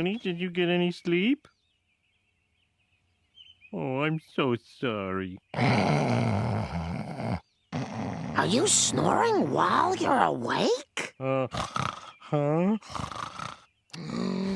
honey, did you get any sleep? Oh, I'm so sorry. Are you snoring while you're awake? Huh?